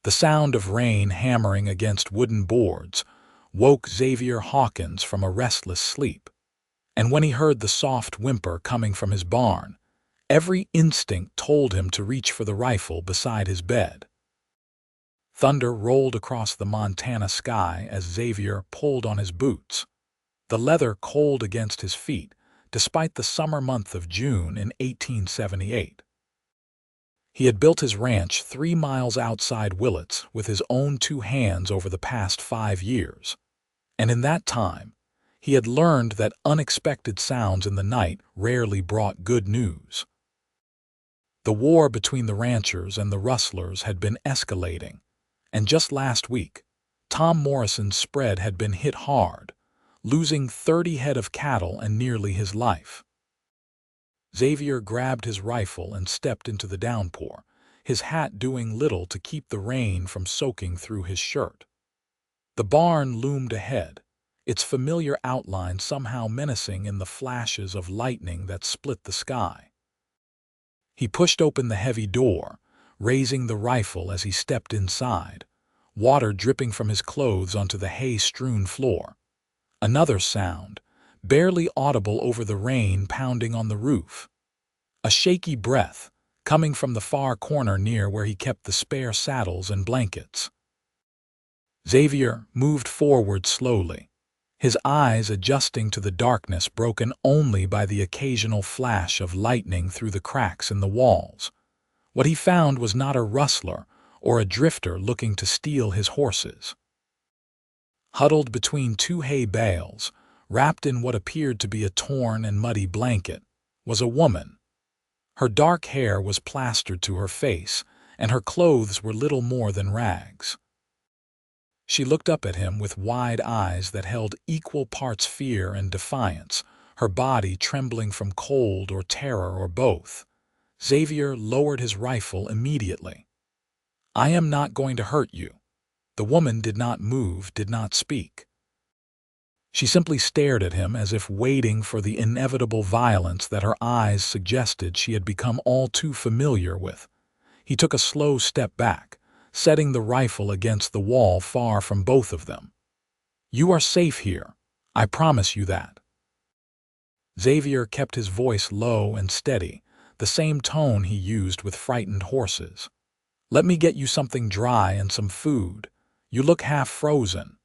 The sound of rain hammering against wooden boards woke Xavier Hawkins from a restless sleep. And when he heard the soft whimper coming from his barn, every instinct told him to reach for the rifle beside his bed. Thunder rolled across the Montana sky as Xavier pulled on his boots, the leather cold against his feet, despite the summer month of June in 1878. He had built his ranch 3 miles outside Willits with his own 2 hands over the past 5 years, and in that time, he had learned that unexpected sounds in the night rarely brought good news. The war between the ranchers and the rustlers had been escalating, and just last week, Tom Morrison's spread had been hit hard, losing 30 head of cattle and nearly his life. Xavier grabbed his rifle and stepped into the downpour, his hat doing little to keep the rain from soaking through his shirt. The barn loomed ahead, its familiar outline somehow menacing in the flashes of lightning that split the sky. He pushed open the heavy door, raising the rifle as he stepped inside, water dripping from his clothes onto the hay-strewn floor. Another sound, barely audible over the rain pounding on the roof. A shaky breath, coming from the far corner near where he kept the spare saddles and blankets. Xavier moved forward slowly, his eyes adjusting to the darkness broken only by the occasional flash of lightning through the cracks in the walls. What he found was not a rustler or a drifter looking to steal his horses. Huddled between 2 hay bales, wrapped in what appeared to be a torn and muddy blanket, was a woman. Her dark hair was plastered to her face, and her clothes were little more than rags. She looked up at him with wide eyes that held equal parts fear and defiance, her body trembling from cold or terror or both. Xavier lowered his rifle immediately. "I am not going to hurt you." The woman did not move, did not speak. She simply stared at him as if waiting for the inevitable violence that her eyes suggested she had become all too familiar with. He took a slow step back, setting the rifle against the wall far from both of them. "You are safe here. I promise you that." Xavier kept his voice low and steady, the same tone he used with frightened horses. "Let me get you something dry and some food. You look half frozen."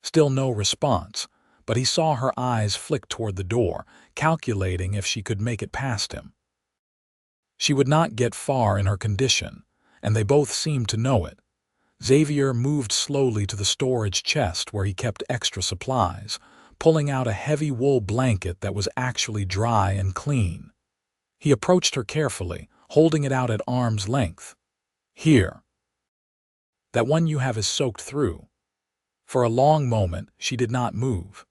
Still no response, but he saw her eyes flick toward the door, calculating if she could make it past him. She would not get far in her condition, and they both seemed to know it. Xavier moved slowly to the storage chest where he kept extra supplies, pulling out a heavy wool blanket that was actually dry and clean. He approached her carefully, holding it out at arm's length. "Here. That one you have is soaked through." For a long moment, she did not move.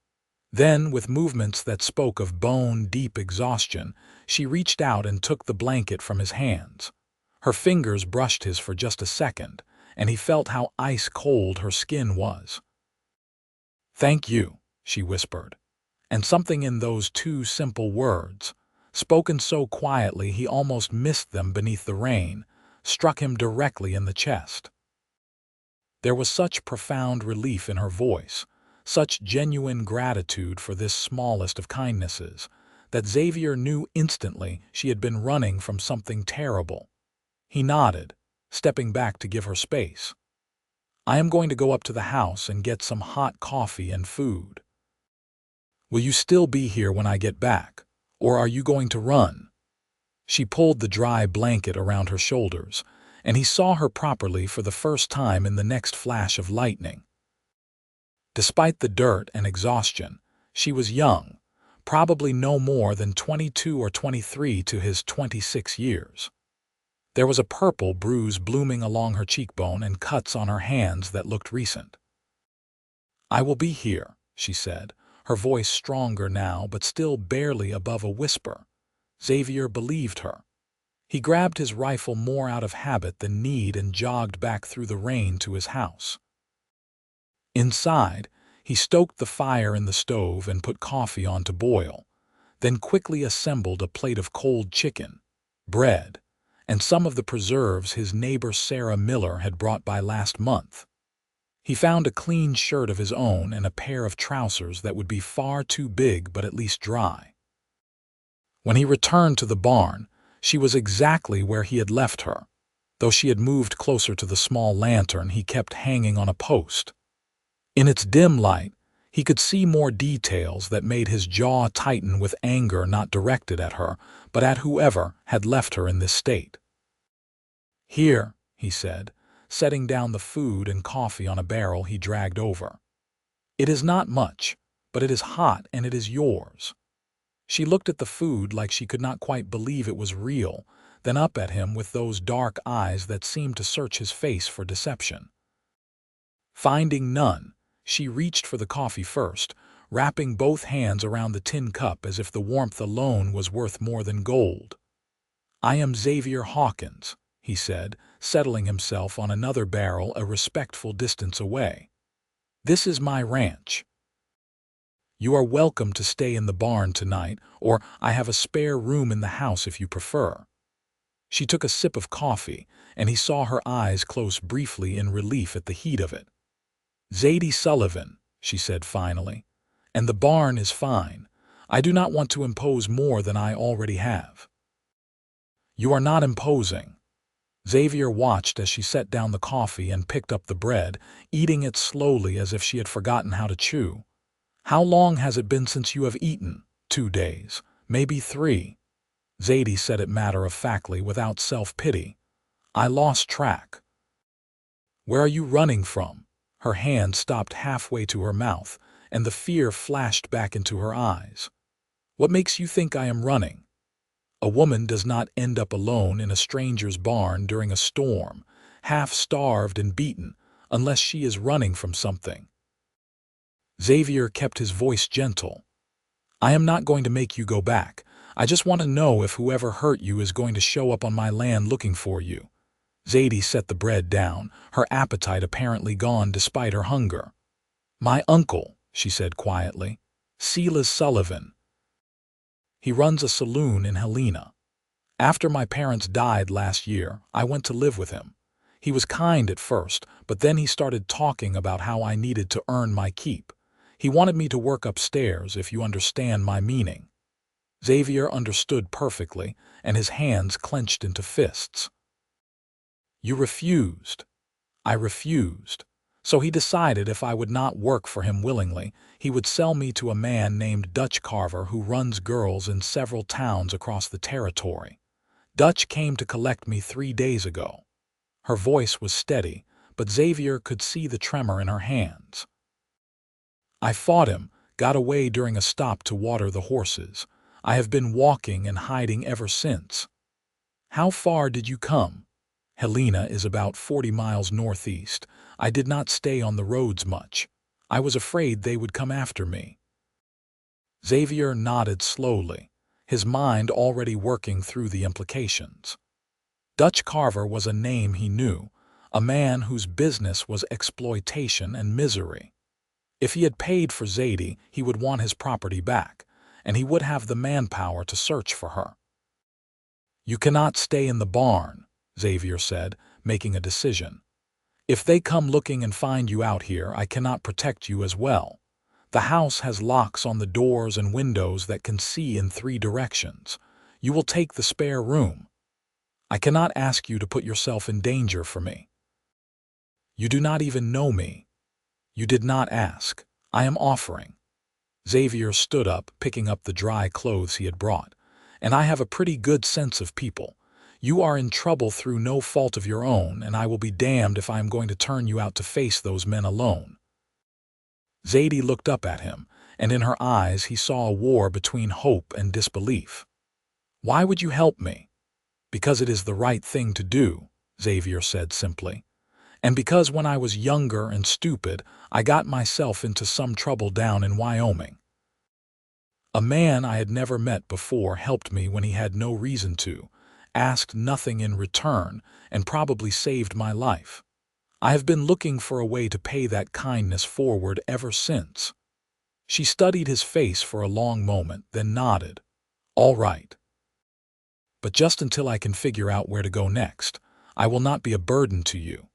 Then, with movements that spoke of bone-deep exhaustion, she reached out and took the blanket from his hands. Her fingers brushed his for just a second, and he felt how ice-cold her skin was. "Thank you," she whispered, and something in those 2 simple words, spoken so quietly he almost missed them beneath the rain, struck him directly in the chest. There was such profound relief in her voice, such genuine gratitude for this smallest of kindnesses, that Xavier knew instantly she had been running from something terrible. He nodded, stepping back to give her space. "I am going to go up to the house and get some hot coffee and food. Will you still be here when I get back, or are you going to run?" She pulled the dry blanket around her shoulders, and he saw her properly for the first time in the next flash of lightning. Despite the dirt and exhaustion, she was young, probably no more than 22 or 23 to his 26 years. There was a purple bruise blooming along her cheekbone and cuts on her hands that looked recent. "I will be here," she said, her voice stronger now but still barely above a whisper. Xavier believed her. He grabbed his rifle more out of habit than need and jogged back through the rain to his house. Inside, he stoked the fire in the stove and put coffee on to boil, then quickly assembled a plate of cold chicken, bread, and some of the preserves his neighbor Sarah Miller had brought by last month. He found a clean shirt of his own and a pair of trousers that would be far too big but at least dry. When he returned to the barn, she was exactly where he had left her, though she had moved closer to the small lantern he kept hanging on a post. In its dim light, he could see more details that made his jaw tighten with anger not directed at her, but at whoever had left her in this state. "Here," he said, setting down the food and coffee on a barrel he dragged over. "It is not much, but it is hot and it is yours." She looked at the food like she could not quite believe it was real, then up at him with those dark eyes that seemed to search his face for deception. Finding none, she reached for the coffee first, wrapping both hands around the tin cup as if the warmth alone was worth more than gold. "I am Xavier Hawkins," he said, settling himself on another barrel a respectful distance away. "This is my ranch. You are welcome to stay in the barn tonight, or I have a spare room in the house if you prefer." She took a sip of coffee, and he saw her eyes close briefly in relief at the heat of it. "Zadie Sullivan," she said finally, "and the barn is fine. I do not want to impose more than I already have." "You are not imposing." Xavier watched as she set down the coffee and picked up the bread, eating it slowly as if she had forgotten how to chew. "How long has it been since you have eaten?" "2 days, maybe 3. Zadie said it matter-of-factly without self-pity. "I lost track." "Where are you running from?" Her hand stopped halfway to her mouth, and the fear flashed back into her eyes. "What makes you think I am running?" A woman does not end up alone in a stranger's barn during a storm, half-starved and beaten, unless she is running from something. Xavier kept his voice gentle. "I am not going to make you go back. I just want to know if whoever hurt you is going to show up on my land looking for you." Zadie set the bread down, her appetite apparently gone despite her hunger. "My uncle," she said quietly. "Silas Sullivan. He runs a saloon in Helena. After my parents died last year, I went to live with him. He was kind at first, but then he started talking about how I needed to earn my keep. He wanted me to work upstairs, if you understand my meaning." Xavier understood perfectly, and his hands clenched into fists. "You refused." "I refused. So he decided if I would not work for him willingly, he would sell me to a man named Dutch Carver who runs girls in several towns across the territory. Dutch came to collect me 3 days ago." Her voice was steady, but Xavier could see the tremor in her hands. "I fought him, got away during a stop to water the horses. I have been walking and hiding ever since." "How far did you come?" "Helena is about 40 miles northeast. I did not stay on the roads much. I was afraid they would come after me." Xavier nodded slowly, his mind already working through the implications. Dutch Carver was a name he knew, a man whose business was exploitation and misery. If he had paid for Zadie, he would want his property back, and he would have the manpower to search for her. "You cannot stay in the barn," Xavier said, making a decision. "If they come looking and find you out here, I cannot protect you as well. The house has locks on the doors and windows that can see in 3 directions. You will take the spare room. I cannot ask you to put yourself in danger for me. You do not even know me. You did not ask. I am offering." Xavier stood up, picking up the dry clothes he had brought. "And I have a pretty good sense of people. You are in trouble through no fault of your own, and I will be damned if I am going to turn you out to face those men alone." Zadie looked up at him, and in her eyes he saw a war between hope and disbelief. "Why would you help me?" "Because it is the right thing to do," Xavier said simply. "And because when I was younger and stupid, I got myself into some trouble down in Wyoming. A man I had never met before helped me when he had no reason to, asked nothing in return, and probably saved my life. I have been looking for a way to pay that kindness forward ever since." She studied his face for a long moment, then nodded. "All right." but just until I can figure out where to go next. I will not be a burden to you."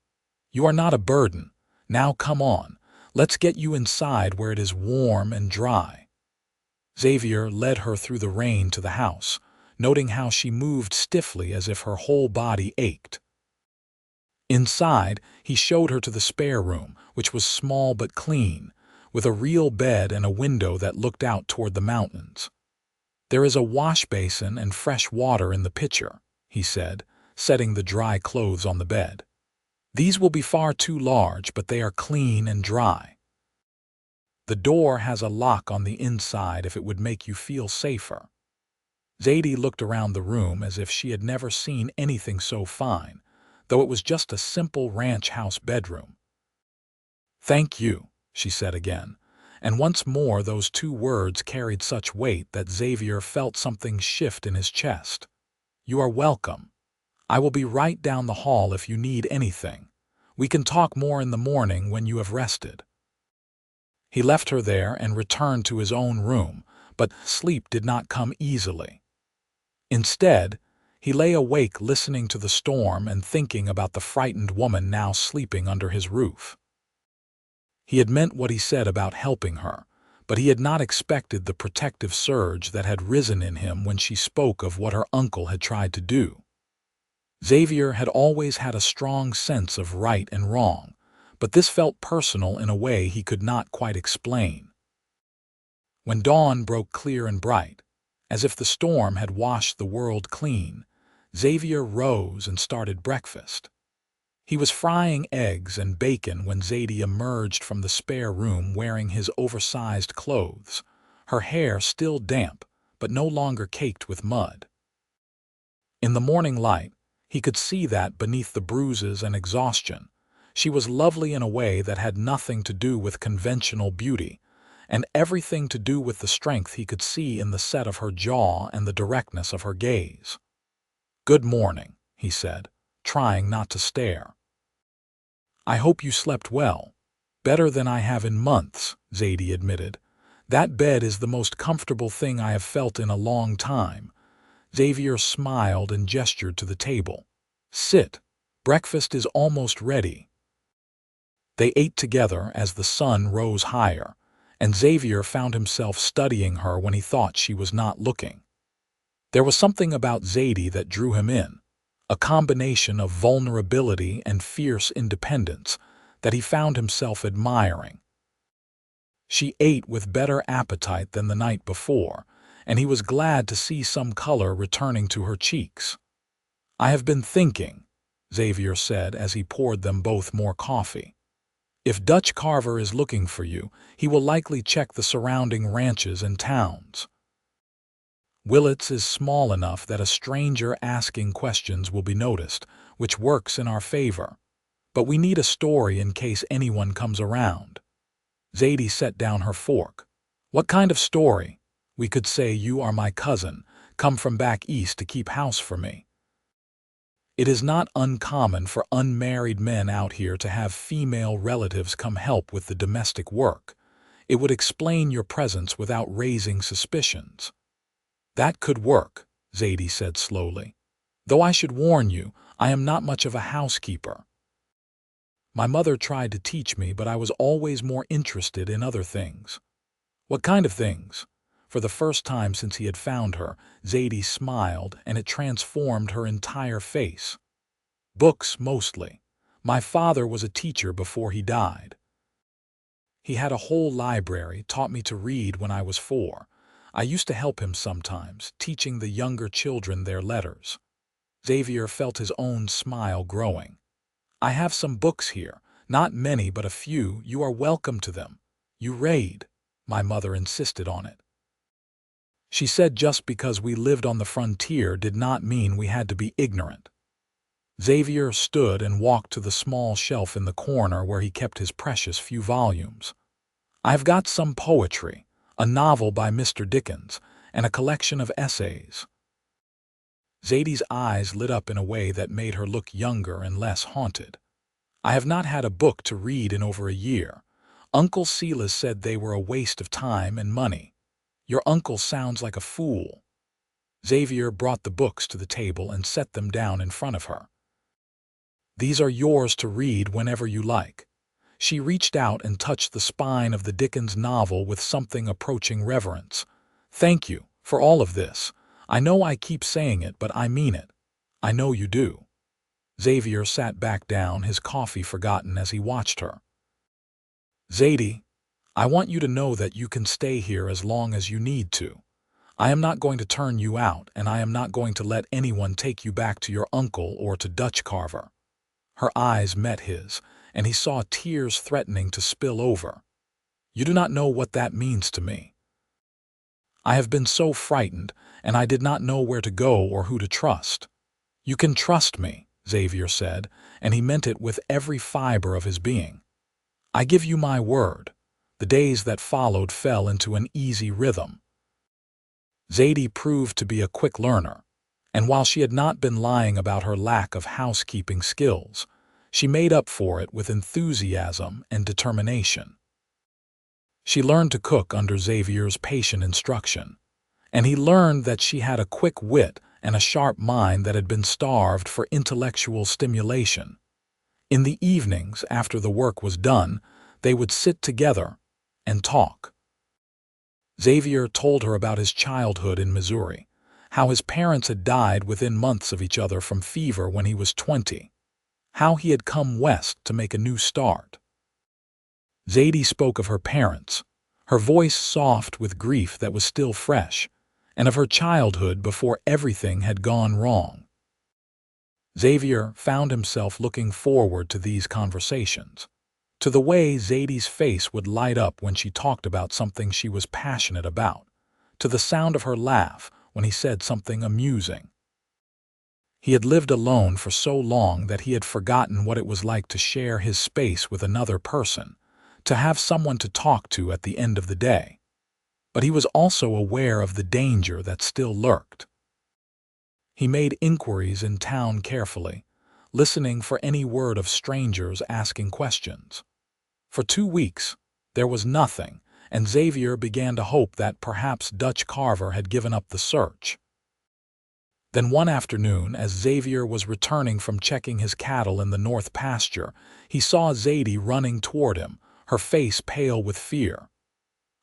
"You are not a burden. Now come on. Let's get you inside where it is warm and dry." Xavier led her through the rain to the house, noting how she moved stiffly as if her whole body ached. Inside, he showed her to the spare room, which was small but clean, with a real bed and a window that looked out toward the mountains. "There is a wash basin and fresh water in the pitcher," he said, setting the dry clothes on the bed. "These will be far too large, but they are clean and dry. The door has a lock on the inside if it would make you feel safer." Zadie looked around the room as if she had never seen anything so fine, though it was just a simple ranch house bedroom. "Thank you," she said again, and once more those two words carried such weight that Xavier felt something shift in his chest. "You are welcome. I will be right down the hall if you need anything. We can talk more in the morning when you have rested." He left her there and returned to his own room, but sleep did not come easily. Instead, he lay awake listening to the storm and thinking about the frightened woman now sleeping under his roof. He had meant what he said about helping her, but he had not expected the protective surge that had risen in him when she spoke of what her uncle had tried to do. Xavier had always had a strong sense of right and wrong, but this felt personal in a way he could not quite explain. When dawn broke clear and bright, as if the storm had washed the world clean, Xavier rose and started breakfast. He was frying eggs and bacon when Zadie emerged from the spare room wearing his oversized clothes, her hair still damp but no longer caked with mud. In the morning light, he could see that beneath the bruises and exhaustion, she was lovely in a way that had nothing to do with conventional beauty, and everything to do with the strength he could see in the set of her jaw and the directness of her gaze. "Good morning," he said, trying not to stare. "I hope you slept well." "Better than I have in months," Zadie admitted. "That bed is the most comfortable thing I have felt in a long time." Xavier smiled and gestured to the table. "Sit. Breakfast is almost ready." They ate together as the sun rose higher, and Xavier found himself studying her when he thought she was not looking. There was something about Zadie that drew him in, a combination of vulnerability and fierce independence that he found himself admiring. She ate with better appetite than the night before, and he was glad to see some color returning to her cheeks. "I have been thinking," Xavier said as he poured them both more coffee. "If Dutch Carver is looking for you, he will likely check the surrounding ranches and towns. Willits is small enough that a stranger asking questions will be noticed, which works in our favor. But we need a story in case anyone comes around." Zadie set down her fork. "What kind of story?" "We could say you are my cousin, come from back east to keep house for me. It is not uncommon for unmarried men out here to have female relatives come help with the domestic work. It would explain your presence without raising suspicions." "That could work," Zadie said slowly. "Though I should warn you, I am not much of a housekeeper. My mother tried to teach me, but I was always more interested in other things." "What kind of things?" For the first time since he had found her, Zadie smiled, and it transformed her entire face. "Books, mostly. My father was a teacher before he died. He had a whole library, taught me to read when I was 4. I used to help him sometimes, teaching the younger children their letters." Xavier felt his own smile growing. "I have some books here, not many but a few. You are welcome to them. You read." "My mother insisted on it. She said just because we lived on the frontier did not mean we had to be ignorant." Xavier stood and walked to the small shelf in the corner where he kept his precious few volumes. "I've got some poetry, a novel by Mr. Dickens, and a collection of essays." Zadie's eyes lit up in a way that made her look younger and less haunted. "I have not had a book to read in over a year. Uncle Silas said they were a waste of time and money." "Your uncle sounds like a fool." Xavier brought the books to the table and set them down in front of her. "These are yours to read whenever you like." She reached out and touched the spine of the Dickens novel with something approaching reverence. "Thank you for all of this. I know I keep saying it, but I mean it. I know you do." Xavier sat back down, his coffee forgotten as he watched her. "Zadie, I want you to know that you can stay here as long as you need to. I am not going to turn you out, and I am not going to let anyone take you back to your uncle or to Dutch Carver." Her eyes met his, and he saw tears threatening to spill over. "You do not know what that means to me. I have been so frightened, and I did not know where to go or who to trust." "You can trust me," Xavier said, and he meant it with every fiber of his being. "I give you my word." The days that followed fell into an easy rhythm. Zadie proved to be a quick learner, and while she had not been lying about her lack of housekeeping skills, she made up for it with enthusiasm and determination. She learned to cook under Xavier's patient instruction, and he learned that she had a quick wit and a sharp mind that had been starved for intellectual stimulation. In the evenings, after the work was done, they would sit together and talk. Xavier told her about his childhood in Missouri, how his parents had died within months of each other from fever when he was 20, how he had come west to make a new start. Zadie spoke of her parents, her voice soft with grief that was still fresh, and of her childhood before everything had gone wrong. Xavier found himself looking forward to these conversations, to the way Zadie's face would light up when she talked about something she was passionate about, to the sound of her laugh when he said something amusing. He had lived alone for so long that he had forgotten what it was like to share his space with another person, to have someone to talk to at the end of the day. But he was also aware of the danger that still lurked. He made inquiries in town carefully, listening for any word of strangers asking questions. For 2 weeks, there was nothing, and Xavier began to hope that perhaps Dutch Carver had given up the search. Then one afternoon, as Xavier was returning from checking his cattle in the north pasture, he saw Zadie running toward him, her face pale with fear.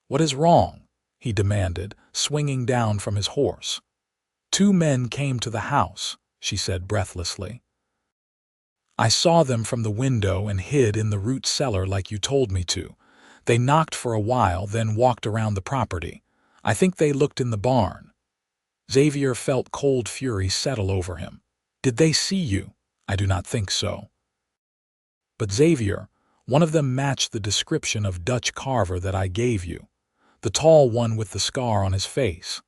"What is wrong?" he demanded, swinging down from his horse. "2 men came to the house," she said breathlessly. "I saw them from the window and hid in the root cellar like you told me to. They knocked for a while, then walked around the property. I think they looked in the barn." Xavier felt cold fury settle over him. "Did they see you?" "I do not think so." "But Xavier, one of them matched the description of Dutch Carver that I gave you, the tall one with the scar on his face.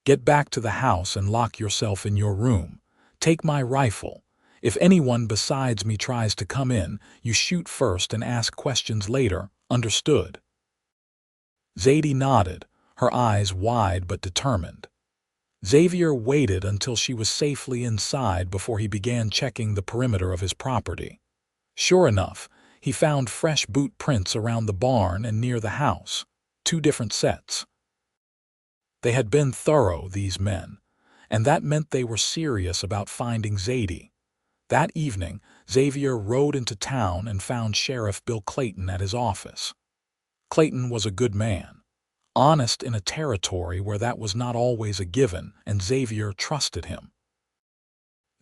Get back to the house and lock yourself in your room. Take my rifle. If anyone besides me tries to come in, you shoot first and ask questions later. Understood?" Zadie nodded, her eyes wide but determined. Xavier waited until she was safely inside before he began checking the perimeter of his property. Sure enough, he found fresh boot prints around the barn and near the house, 2 different sets. They had been thorough, these men, and that meant they were serious about finding Zadie. That evening, Xavier rode into town and found Sheriff Bill Clayton at his office. Clayton was a good man, honest in a territory where that was not always a given, and Xavier trusted him.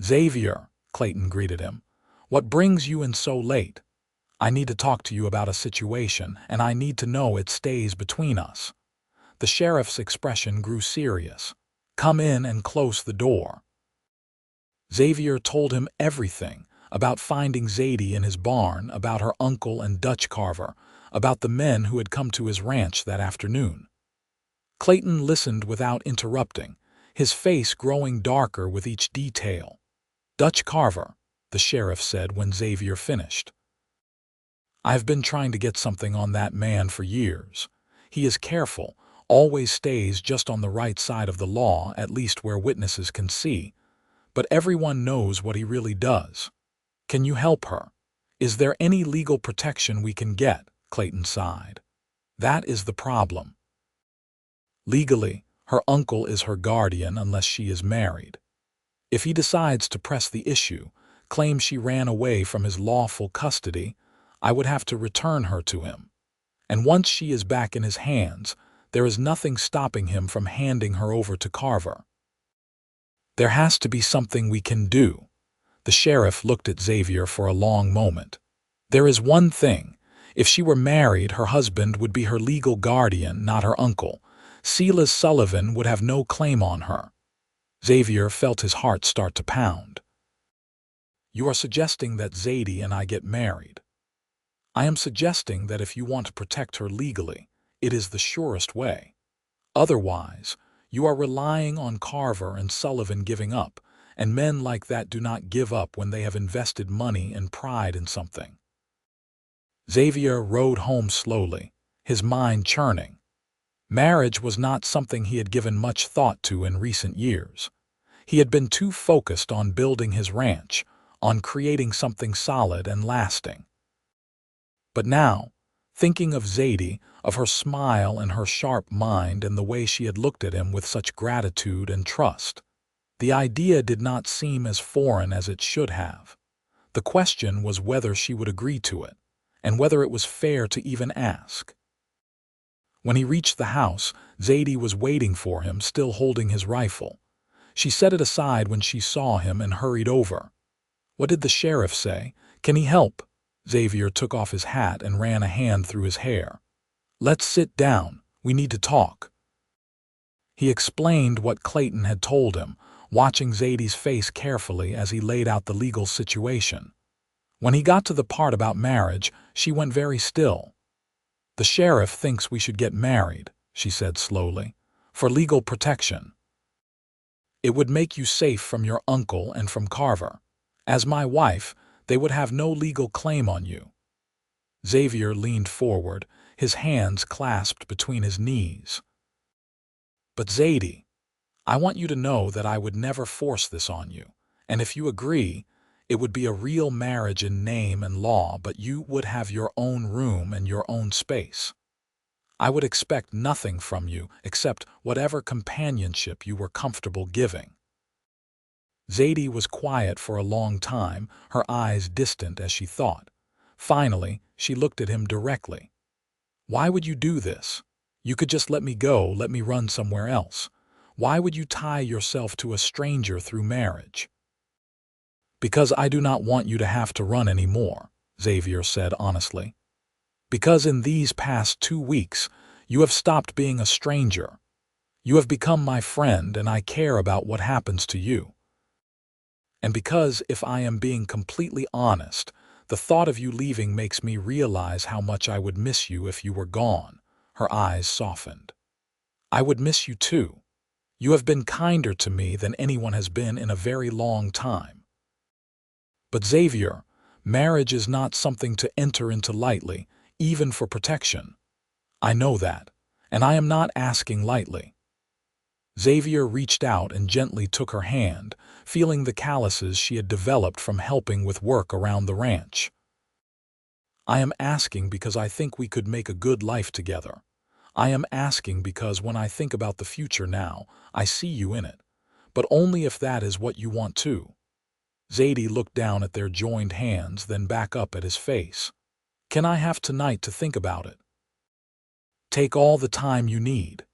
"Xavier," Clayton greeted him, "what brings you in so late? I need to talk to you about a situation, and I need to know it stays between us." The sheriff's expression grew serious. "Come in and close the door." Xavier told him everything about finding Zadie in his barn, about her uncle and Dutch Carver, about the men who had come to his ranch that afternoon. Clayton listened without interrupting, his face growing darker with each detail. "Dutch Carver," the sheriff said when Xavier finished. "I've been trying to get something on that man for years. He is careful, always stays just on the right side of the law, at least where witnesses can see. But everyone knows what he really does. Can you help her? Is there any legal protection we can get?" Clayton sighed. "That is the problem." "Legally, Her uncle is her guardian unless she is married. If he decides to press the issue, claim she ran away from his lawful custody, I would have to return her to him. And once she is back in his hands, there is nothing stopping him from handing her over to Carver. There has to be something we can do. The sheriff looked at Xavier for a long moment. There is one thing. If she were married, her husband would be her legal guardian, not her uncle. Zadie Sullivan would have no claim on her. Xavier felt his heart start to pound. You are suggesting that Zadie and I get married. I am suggesting that if you want to protect her legally, it is the surest way. Otherwise, you are relying on Carver and Sullivan giving up, and men like that do not give up when they have invested money and pride in something. Xavier rode home slowly, his mind churning. Marriage was not something he had given much thought to in recent years. He had been too focused on building his ranch, on creating something solid and lasting. But now, thinking of Zadie, of her smile and her sharp mind and the way she had looked at him with such gratitude and trust, the idea did not seem as foreign as it should have. The question was whether she would agree to it, and whether it was fair to even ask. When he reached the house, Zadie was waiting for him, still holding his rifle. She set it aside when she saw him and hurried over. What did the sheriff say? Can he help? Xavier took off his hat and ran a hand through his hair. Let's sit down. We need to talk. He explained what Clayton had told him, watching Zadie's face carefully as he laid out the legal situation. When he got to the part about marriage, she went very still. The sheriff thinks we should get married, she said slowly, for legal protection. It would make you safe from your uncle and from Carver. As my wife, they would have no legal claim on you. Xavier leaned forward, his hands clasped between his knees. But Zadie, I want you to know that I would never force this on you, and if you agree, it would be a real marriage in name and law, but you would have your own room and your own space. I would expect nothing from you except whatever companionship you were comfortable giving. Zadie was quiet for a long time, her eyes distant as she thought. Finally, she looked at him directly. Why would you do this? You could just let me go, let me run somewhere else. Why would you tie yourself to a stranger through marriage? Because I do not want you to have to run anymore, Xavier said honestly. Because in these past 2 weeks, you have stopped being a stranger. You have become my friend, and I care about what happens to you. And because, if I am being completely honest, the thought of you leaving makes me realize how much I would miss you if you were gone. Her eyes softened. I would miss you too. You have been kinder to me than anyone has been in a very long time. But Xavier, marriage is not something to enter into lightly, even for protection. I know that, and I am not asking lightly. Xavier reached out and gently took her hand, feeling the calluses she had developed from helping with work around the ranch. I am asking because I think we could make a good life together. I am asking because when I think about the future now, I see you in it, but only if that is what you want too. Zadie looked down at their joined hands, then back up at his face. Can I have tonight to think about it? Take all the time you need.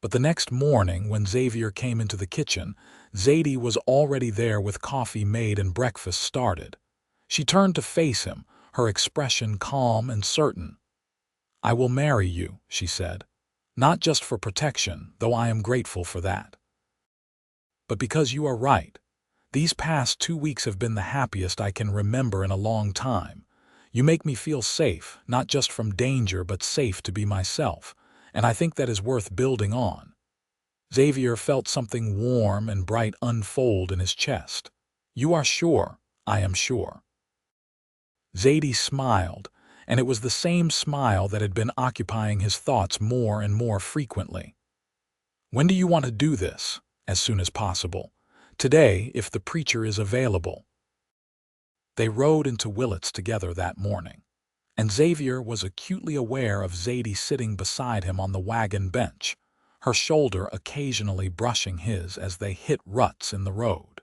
But the next morning, when Xavier came into the kitchen, Zadie was already there with coffee made and breakfast started. She turned to face him, her expression calm and certain. I will marry you, she said. Not just for protection, though I am grateful for that. But because you are right. These past 2 weeks have been the happiest I can remember in a long time. You make me feel safe, not just from danger, but safe to be myself, and I think that is worth building on. Xavier felt something warm and bright unfold in his chest. You are sure, I am sure. Zadie smiled, and it was the same smile that had been occupying his thoughts more and more frequently. When do you want to do this? As soon as possible. Today, if the preacher is available. They rode into Willits together that morning, and Xavier was acutely aware of Zadie sitting beside him on the wagon bench. her shoulder occasionally brushing his as they hit ruts in the road.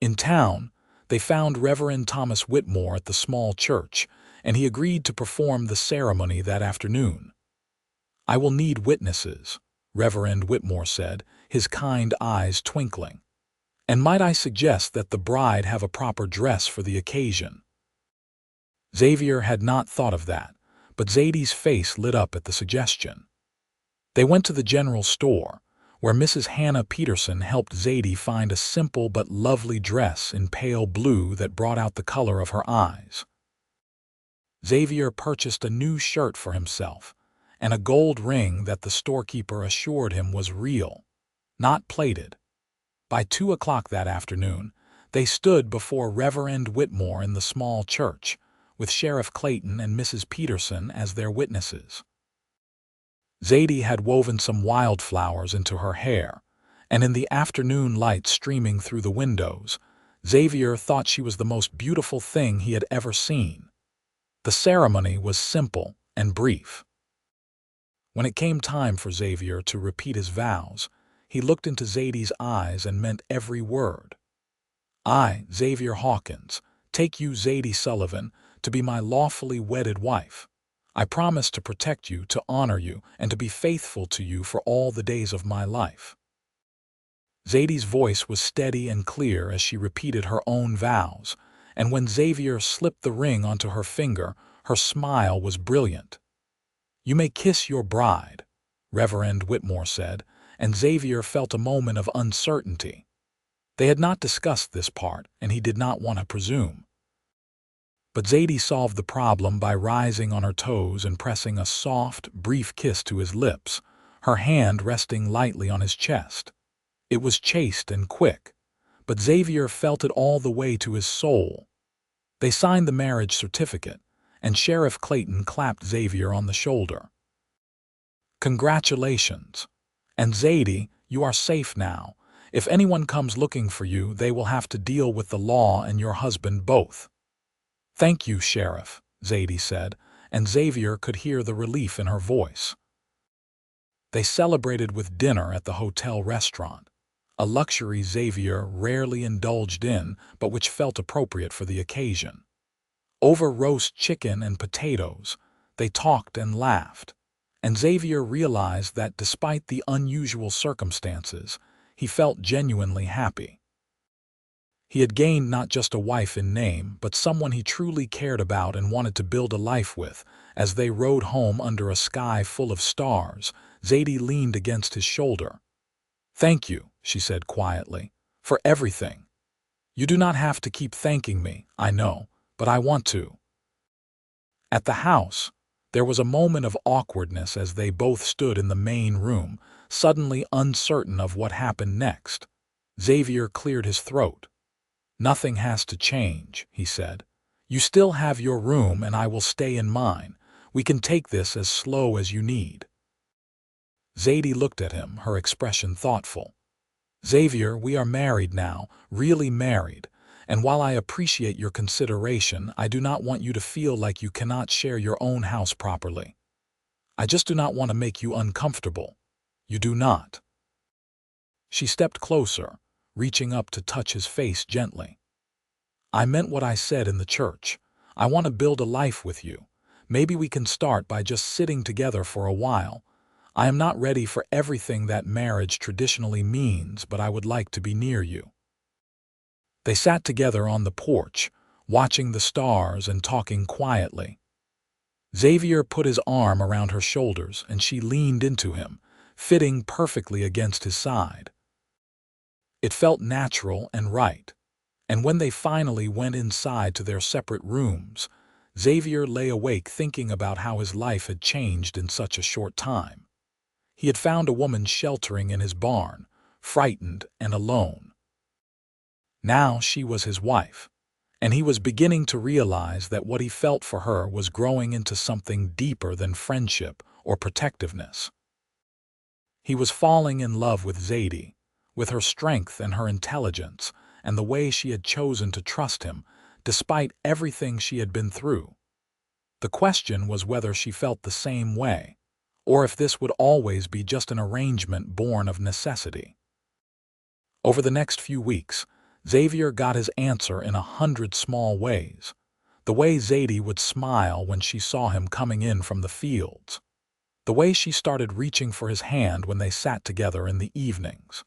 In town, they found Reverend Thomas Whitmore at the small church, and he agreed to perform the ceremony that afternoon. "I will need witnesses," Reverend Whitmore said, his kind eyes twinkling. "And might I suggest that the bride have a proper dress for the occasion?" Xavier had not thought of that, but Zadie's face lit up at the suggestion. They went to the general store, where Mrs. Hannah Peterson helped Zadie find a simple but lovely dress in pale blue that brought out the color of her eyes. Xavier purchased a new shirt for himself, and a gold ring that the storekeeper assured him was real, not plated. By 2 o'clock that afternoon, they stood before Reverend Whitmore in the small church, with Sheriff Clayton and Mrs. Peterson as their witnesses. Zadie had woven some wildflowers into her hair, and in the afternoon light streaming through the windows, Xavier thought she was the most beautiful thing he had ever seen. The ceremony was simple and brief. When it came time for Xavier to repeat his vows, he looked into Zadie's eyes and meant every word. "I, Xavier Hawkins, take you, Zadie Sullivan, to be my lawfully wedded wife. I promise to protect you, to honor you, and to be faithful to you for all the days of my life." Zadie's voice was steady and clear as she repeated her own vows, and when Xavier slipped the ring onto her finger, her smile was brilliant. "You may kiss your bride," Reverend Whitmore said, and Xavier felt a moment of uncertainty. They had not discussed this part, and he did not want to presume. But Zadie solved the problem by rising on her toes and pressing a soft, brief kiss to his lips, her hand resting lightly on his chest. It was chaste and quick, but Xavier felt it all the way to his soul. They signed the marriage certificate, and Sheriff Clayton clapped Xavier on the shoulder. "Congratulations. And Zadie, you are safe now. If anyone comes looking for you, they will have to deal with the law and your husband both." "Thank you, Sheriff," Zadie said, and Xavier could hear the relief in her voice. They celebrated with dinner at the hotel restaurant, a luxury Xavier rarely indulged in, but which felt appropriate for the occasion. Over roast chicken and potatoes, they talked and laughed, and Xavier realized that despite the unusual circumstances, he felt genuinely happy. He had gained not just a wife in name, but someone he truly cared about and wanted to build a life with. As they rode home under a sky full of stars, Zadie leaned against his shoulder. "Thank you," she said quietly, "for everything. You do not have to keep thanking me, I know, but I want to." At the house, there was a moment of awkwardness as they both stood in the main room, suddenly uncertain of what happened next. Xavier cleared his throat. "Nothing has to change," he said. "You still have your room and I will stay in mine. We can take this as slow as you need." Zadie looked at him, her expression thoughtful. "Xavier, we are married now, really married, and while I appreciate your consideration, I do not want you to feel like you cannot share your own house properly. I just do not want to make you uncomfortable. You do not." She stepped closer, reaching up to touch his face gently. "I meant what I said in the church. I want to build a life with you. Maybe we can start by just sitting together for a while. I am not ready for everything that marriage traditionally means, but I would like to be near you." They sat together on the porch, watching the stars and talking quietly. Xavier put his arm around her shoulders and she leaned into him, fitting perfectly against his side. It felt natural and right, and when they finally went inside to their separate rooms, Xavier lay awake thinking about how his life had changed in such a short time. He had found a woman sheltering in his barn, frightened and alone. Now she was his wife, and he was beginning to realize that what he felt for her was growing into something deeper than friendship or protectiveness. He was falling in love with Zadie, with her strength and her intelligence, and the way she had chosen to trust him, despite everything she had been through. The question was whether she felt the same way, or if this would always be just an arrangement born of necessity. Over the next few weeks, Xavier got his answer in 100 small ways. The way Zadie would smile when she saw him coming in from the fields. The way she started reaching for his hand when they sat together in the evenings.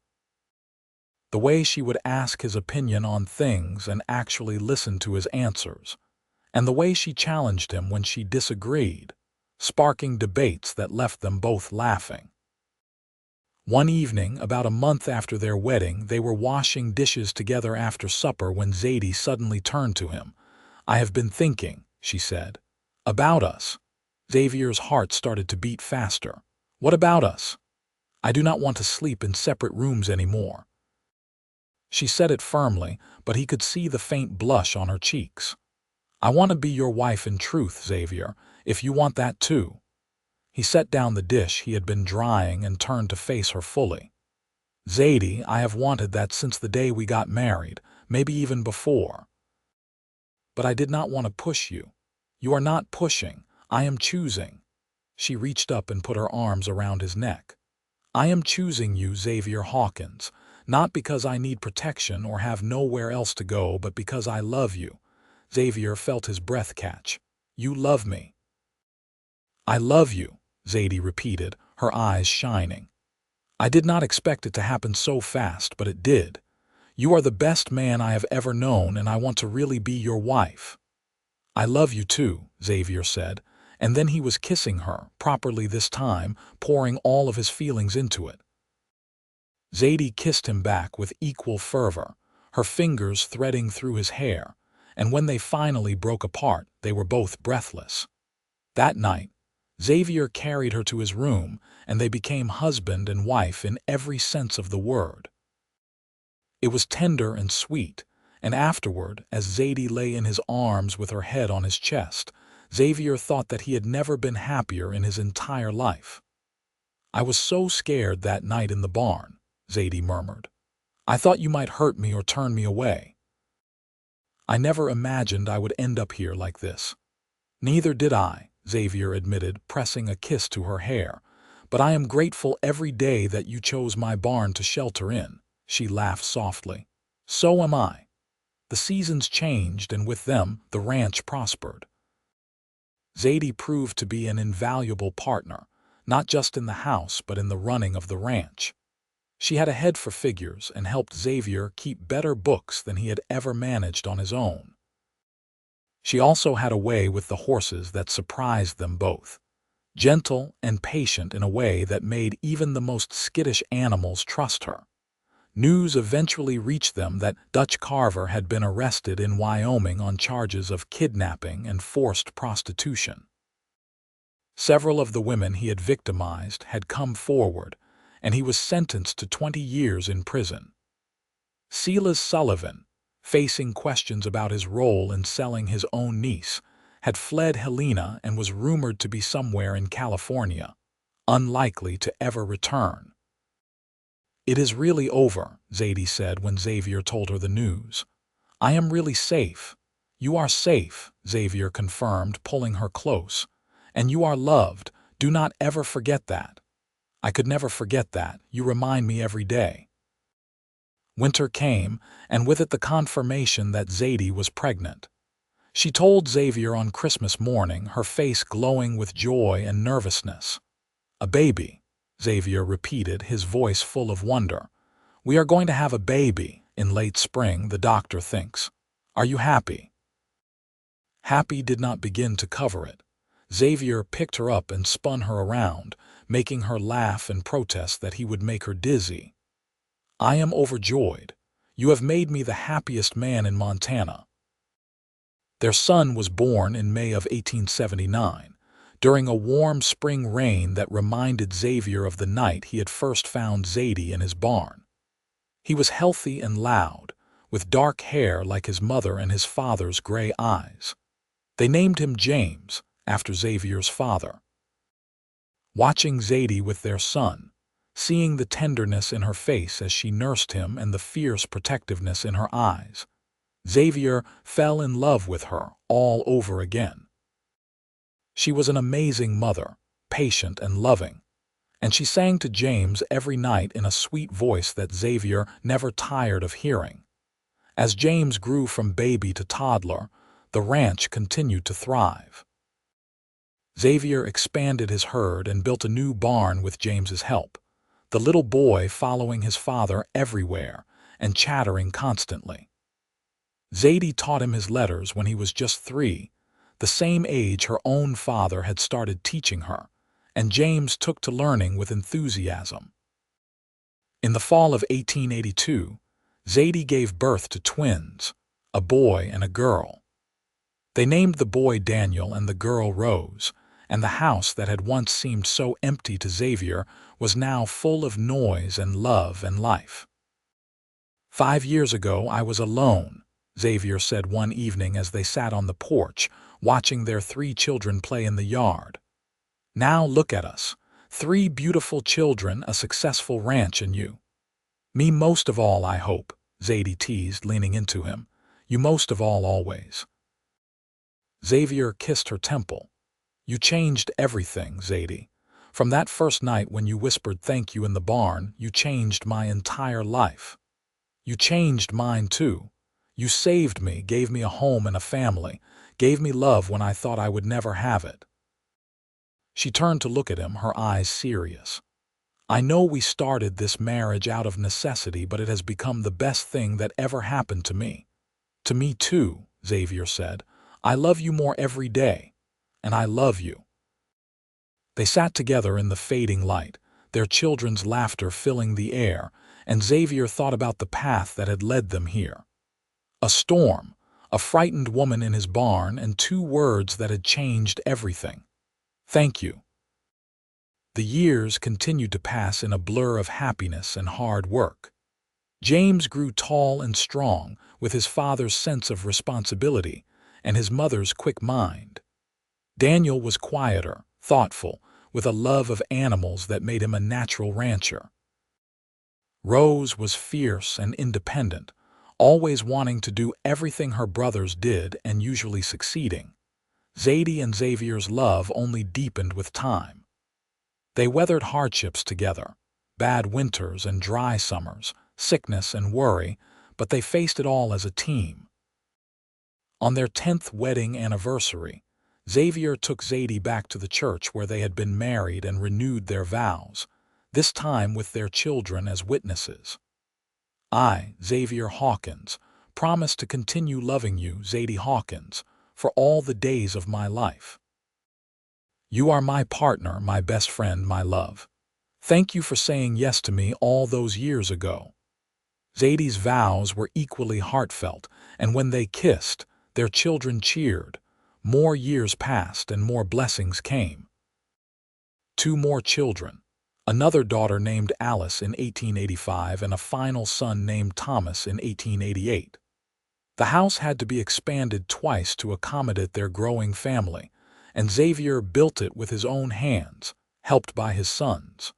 The way she would ask his opinion on things and actually listen to his answers. And the way she challenged him when she disagreed, sparking debates that left them both laughing. One evening, about a month after their wedding, they were washing dishes together after supper when Zadie suddenly turned to him. "I have been thinking," she said. "About us." Xavier's heart started to beat faster. "What about us?" "I do not want to sleep in separate rooms anymore." She said it firmly, but he could see the faint blush on her cheeks. "I want to be your wife in truth, Xavier, if you want that too." He set down the dish he had been drying and turned to face her fully. "Zadie, I have wanted that since the day we got married, maybe even before. But I did not want to push you. You are not pushing. I am choosing." She reached up and put her arms around his neck. "I am choosing you, Xavier Hawkins, not because I need protection or have nowhere else to go, but because I love you." Xavier felt his breath catch. "You love me." "I love you," Zadie repeated, her eyes shining. "I did not expect it to happen so fast, but it did. You are the best man I have ever known, and I want to really be your wife." "I love you too," Xavier said, and then he was kissing her, properly this time, pouring all of his feelings into it. Zadie kissed him back with equal fervor, her fingers threading through his hair, and when they finally broke apart, they were both breathless. That night, Xavier carried her to his room, and they became husband and wife in every sense of the word. It was tender and sweet, and afterward, as Zadie lay in his arms with her head on his chest, Xavier thought that he had never been happier in his entire life. "I was so scared that night in the barn," Zadie murmured. "I thought you might hurt me or turn me away. I never imagined I would end up here like this." "Neither did I," Xavier admitted, pressing a kiss to her hair. "But I am grateful every day that you chose my barn to shelter in." She laughed softly. "So am I." The seasons changed, and with them, the ranch prospered. Zadie proved to be an invaluable partner, not just in the house but in the running of the ranch. She had a head for figures and helped Xavier keep better books than he had ever managed on his own. She also had a way with the horses that surprised them both, gentle and patient in a way that made even the most skittish animals trust her. News eventually reached them that Dutch Carver had been arrested in Wyoming on charges of kidnapping and forced prostitution. Several of the women he had victimized had come forward, and he was sentenced to 20 years in prison. Zadie Sullivan, facing questions about his role in selling his own niece, had fled Helena and was rumored to be somewhere in California, unlikely to ever return. "It is really over," Zadie said when Xavier told her the news. "I am really safe." "You are safe," Xavier confirmed, pulling her close. "And you are loved. Do not ever forget that." "I could never forget that. You remind me every day." Winter came, and with it the confirmation that Zadie was pregnant. She told Xavier on Christmas morning, her face glowing with joy and nervousness. "A baby," Xavier repeated, his voice full of wonder. "We are going to have a baby in late spring, the doctor thinks. Are you happy?" Happy did not begin to cover it. Xavier picked her up and spun her around, making her laugh and protest that he would make her dizzy. "I am overjoyed. You have made me the happiest man in Montana." Their son was born in May of 1879, during a warm spring rain that reminded Xavier of the night he had first found Zadie in his barn. He was healthy and loud, with dark hair like his mother and his father's gray eyes. They named him James, after Xavier's father. Watching Zadie with their son, seeing the tenderness in her face as she nursed him and the fierce protectiveness in her eyes, Xavier fell in love with her all over again. She was an amazing mother, patient and loving, and she sang to James every night in a sweet voice that Xavier never tired of hearing. As James grew from baby to toddler, the ranch continued to thrive. Xavier expanded his herd and built a new barn with James's help, the little boy following his father everywhere and chattering constantly. Zadie taught him his letters when he was just 3, the same age her own father had started teaching her, and James took to learning with enthusiasm. In the fall of 1882, Zadie gave birth to twins, a boy and a girl. They named the boy Daniel and the girl Rose, and the house that had once seemed so empty to Xavier was now full of noise and love and life. 5 years ago I was alone, Xavier said one evening as they sat on the porch, watching their 3 children play in the yard. Now look at us, 3 beautiful children, a successful ranch, and you. Me most of all, I hope, Zadie teased, leaning into him. You most of all, always. Xavier kissed her temple. You changed everything, Zadie. From that first night when you whispered thank you in the barn, you changed my entire life. You changed mine too. You saved me, gave me a home and a family, gave me love when I thought I would never have it. She turned to look at him, her eyes serious. I know we started this marriage out of necessity, but it has become the best thing that ever happened to me. To me too, Xavier said. I love you more every day, and I love you. They sat together in the fading light, their children's laughter filling the air, and Xavier thought about the path that had led them here. A storm, a frightened woman in his barn, and 2 words that had changed everything. Thank you. The years continued to pass in a blur of happiness and hard work. James grew tall and strong, with his father's sense of responsibility and his mother's quick mind. Daniel was quieter, thoughtful, with a love of animals that made him a natural rancher. Rose was fierce and independent, always wanting to do everything her brothers did and usually succeeding. Zadie and Xavier's love only deepened with time. They weathered hardships together, bad winters and dry summers, sickness and worry, but they faced it all as a team. On their 10th wedding anniversary, Xavier took Zadie back to the church where they had been married and renewed their vows, this time with their children as witnesses. I, Xavier Hawkins, promise to continue loving you, Zadie Hawkins, for all the days of my life. You are my partner, my best friend, my love. Thank you for saying yes to me all those years ago. Zadie's vows were equally heartfelt, and when they kissed, their children cheered. More years passed and more blessings came. 2 more children, another daughter named Alice in 1885 and a final son named Thomas in 1888. The house had to be expanded twice to accommodate their growing family, and Xavier built it with his own hands, helped by his sons.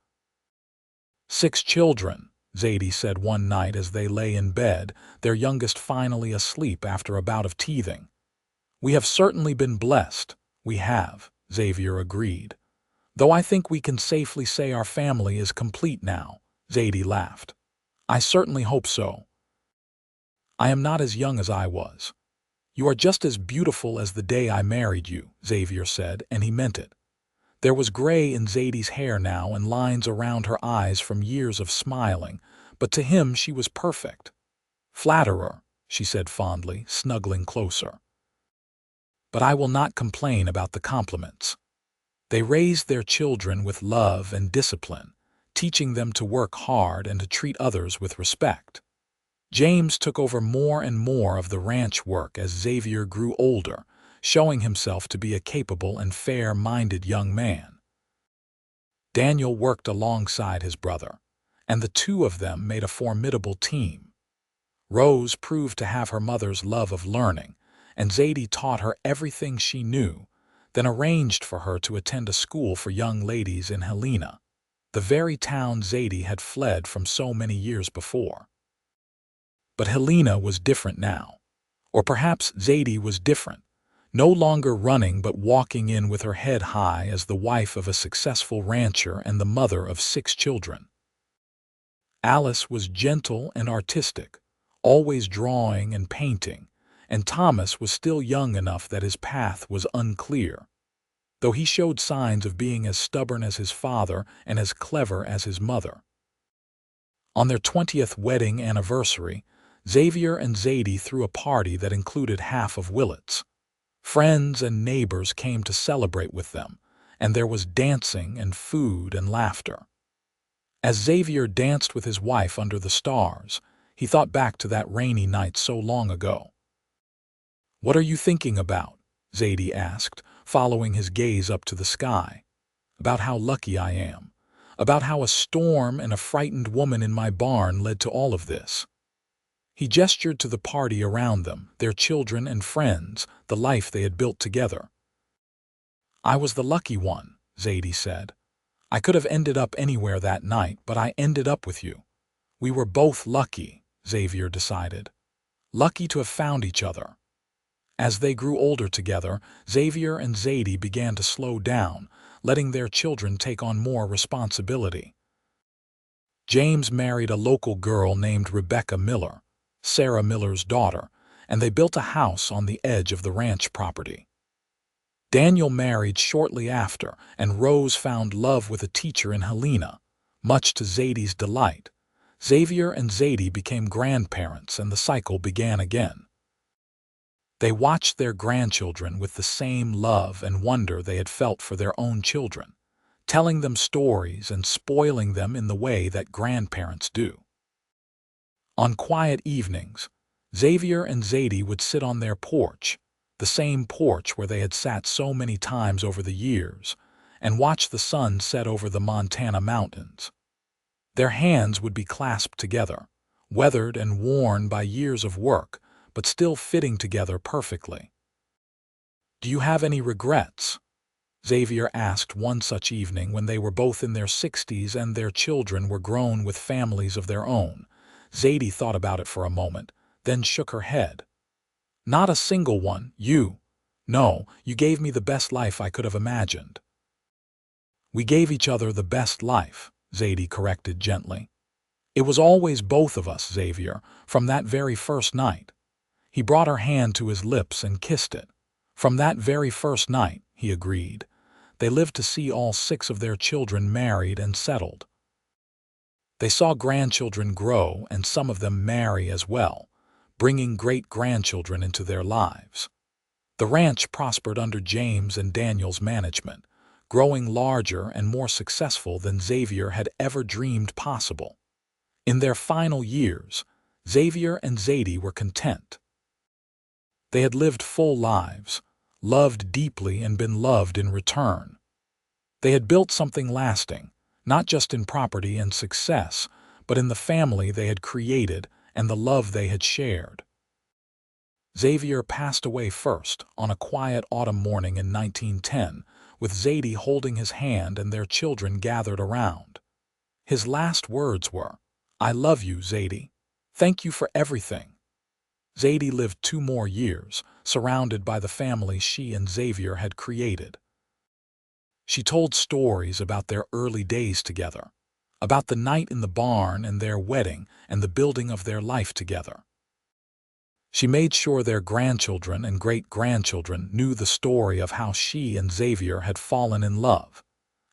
6 children, Zadie said one night as they lay in bed, their youngest finally asleep after a bout of teething. We have certainly been blessed, we have, Xavier agreed. Though I think we can safely say our family is complete now, Zadie laughed. I certainly hope so. I am not as young as I was. You are just as beautiful as the day I married you, Xavier said, and he meant it. There was gray in Zadie's hair now and lines around her eyes from years of smiling, but to him she was perfect. Flatterer, she said fondly, snuggling closer. But I will not complain about the compliments. They raised their children with love and discipline, teaching them to work hard and to treat others with respect. James took over more and more of the ranch work as Xavier grew older, showing himself to be a capable and fair-minded young man. Daniel worked alongside his brother, and the 2 of them made a formidable team. Rose proved to have her mother's love of learning, and Zadie taught her everything she knew, then arranged for her to attend a school for young ladies in Helena, the very town Zadie had fled from so many years before. But Helena was different now. Or perhaps Zadie was different. no longer running but walking in with her head high as the wife of a successful rancher and the mother of 6 children. Alice was gentle and artistic, always drawing and painting, and Thomas was still young enough that his path was unclear, though he showed signs of being as stubborn as his father and as clever as his mother. On their 20th wedding anniversary, Xavier and Zadie threw a party that included half of Willits. Friends and neighbors came to celebrate with them, and there was dancing and food and laughter. As Xavier danced with his wife under the stars, he thought back to that rainy night so long ago. "What are you thinking about?" Zadie asked, following his gaze up to the sky. "About how lucky I am. About how a storm and a frightened woman in my barn led to all of this." He gestured to the party around them, their children and friends, the life they had built together. "I was the lucky one," Zadie said. "I could have ended up anywhere that night, but I ended up with you. We were both lucky," Xavier decided. "Lucky to have found each other." As they grew older together, Xavier and Zadie began to slow down, letting their children take on more responsibility. James married a local girl named Rebecca Miller, Sarah Miller's daughter, and they built a house on the edge of the ranch property. Daniel married shortly after, and Rose found love with a teacher in Helena. Much to Zadie's delight, Xavier and Zadie became grandparents and the cycle began again. They watched their grandchildren with the same love and wonder they had felt for their own children, telling them stories and spoiling them in the way that grandparents do. On quiet evenings, Xavier and Zadie would sit on their porch, the same porch where they had sat so many times over the years, and watch the sun set over the Montana mountains. Their hands would be clasped together, weathered and worn by years of work, but still fitting together perfectly. "Do you have any regrets?" Xavier asked one such evening when they were both in their 60s and their children were grown with families of their own. Zadie thought about it for a moment, then shook her head. "Not a single one, No, you gave me the best life I could have imagined." "We gave each other the best life," Zadie corrected gently. "It was always both of us, Xavier, from that very first night." He brought her hand to his lips and kissed it. "From that very first night," he agreed. They lived to see all 6 of their children married and settled. They saw grandchildren grow and some of them marry as well, bringing great-grandchildren into their lives. The ranch prospered under James and Daniel's management, growing larger and more successful than Xavier had ever dreamed possible. In their final years, Xavier and Zadie were content. They had lived full lives, loved deeply and been loved in return. They had built something lasting, not just in property and success, but in the family they had created and the love they had shared. Xavier passed away first on a quiet autumn morning in 1910, with Zadie holding his hand and their children gathered around. His last words were, "I love you, Zadie. Thank you for everything." Zadie lived 2 more years, surrounded by the family she and Xavier had created. She told stories about their early days together, about the night in the barn and their wedding and the building of their life together. She made sure their grandchildren and great-grandchildren knew the story of how she and Xavier had fallen in love,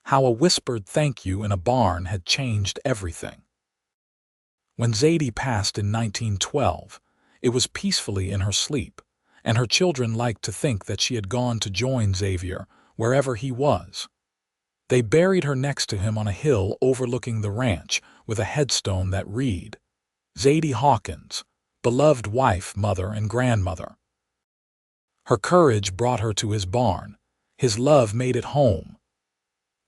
how a whispered thank you in a barn had changed everything. When Zadie passed in 1912, it was peacefully in her sleep, and her children liked to think that she had gone to join Xavier wherever he was. They buried her next to him on a hill overlooking the ranch with a headstone that read, "Zadie Hawkins, beloved wife, mother, and grandmother." Her courage brought her to his barn. His love made it home.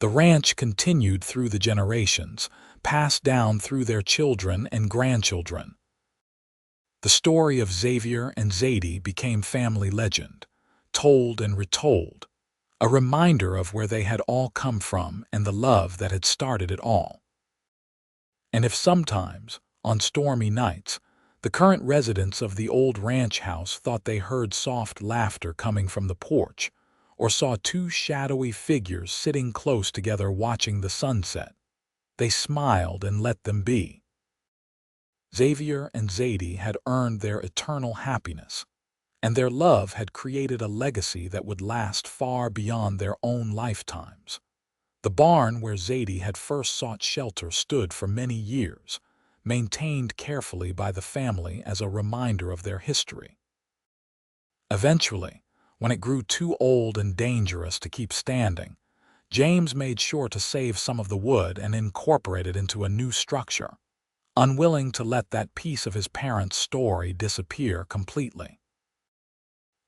The ranch continued through the generations, passed down through their children and grandchildren. The story of Xavier and Zadie became family legend, told and retold, a reminder of where they had all come from and the love that had started it all. And if sometimes, on stormy nights, The current residents of the old ranch house thought they heard soft laughter coming from the porch, or saw two shadowy figures sitting close together watching the sunset. They smiled and let them be. Xavier and Zadie had earned their eternal happiness, and their love had created a legacy that would last far beyond their own lifetimes. The barn where Zadie had first sought shelter stood for many years, maintained carefully by the family as a reminder of their history. Eventually, when it grew too old and dangerous to keep standing, James made sure to save some of the wood and incorporate it into a new structure, unwilling to let that piece of his parents' story disappear completely.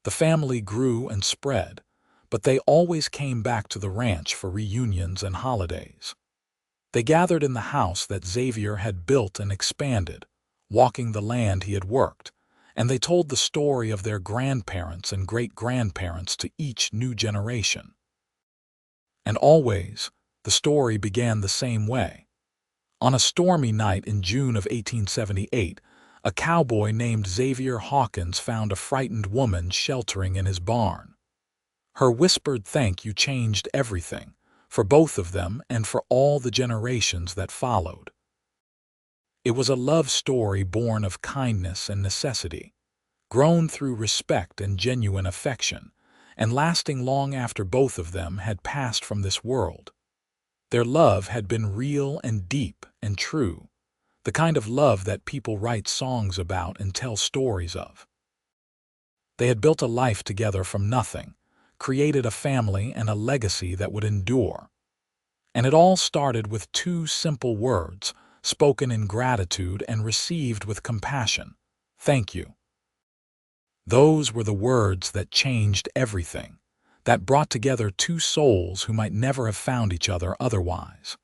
The family grew and spread, but they always came back to the ranch for reunions and holidays. They gathered in the house that Xavier had built and expanded, walking the land he had worked, and they told the story of their grandparents and great-grandparents to each new generation. And always, the story began the same way. On a stormy night in June of 1878, a cowboy named Xavier Hawkins found a frightened woman sheltering in his barn. Her whispered thank you changed everything, for both of them and for all the generations that followed. It was a love story born of kindness and necessity, grown through respect and genuine affection, and lasting long after both of them had passed from this world. Their love had been real and deep and true, the kind of love that people write songs about and tell stories of. They had built a life together from nothing, created a family and a legacy that would endure. And it all started with two simple words, spoken in gratitude and received with compassion: thank you. Those were the words that changed everything, that brought together two souls who might never have found each other otherwise.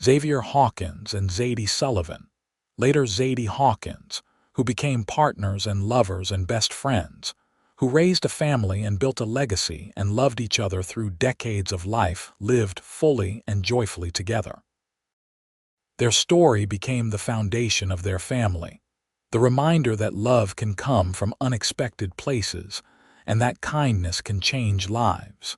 Xavier Hawkins and Zadie Sullivan, later Zadie Hawkins, who became partners and lovers and best friends, who raised a family and built a legacy and loved each other through decades of life, lived fully and joyfully together. Their story became the foundation of their family, the reminder that love can come from unexpected places and that kindness can change lives.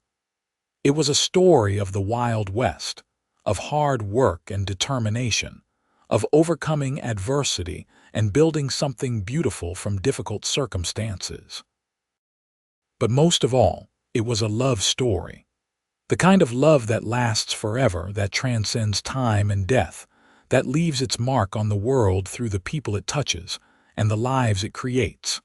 It was a story of the Wild West, of hard work and determination, of overcoming adversity and building something beautiful from difficult circumstances. But most of all, it was a love story. The kind of love that lasts forever, that transcends time and death, that leaves its mark on the world through the people it touches and the lives it creates.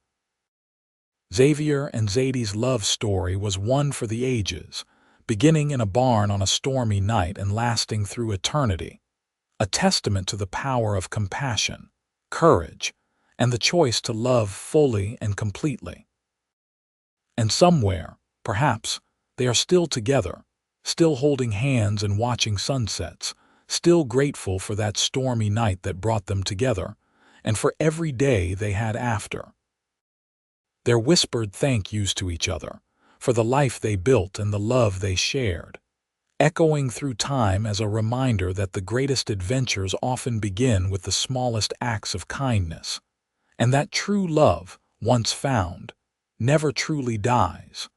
Xavier and Zadie's love story was one for the ages, beginning in a barn on a stormy night and lasting through eternity, a testament to the power of compassion, courage, and the choice to love fully and completely. And somewhere, perhaps, they are still together, still holding hands and watching sunsets, still grateful for that stormy night that brought them together, and for every day they had after. Their whispered thank yous to each other, for the life they built and the love they shared, echoing through time as a reminder that the greatest adventures often begin with the smallest acts of kindness, and that true love, once found, never truly dies.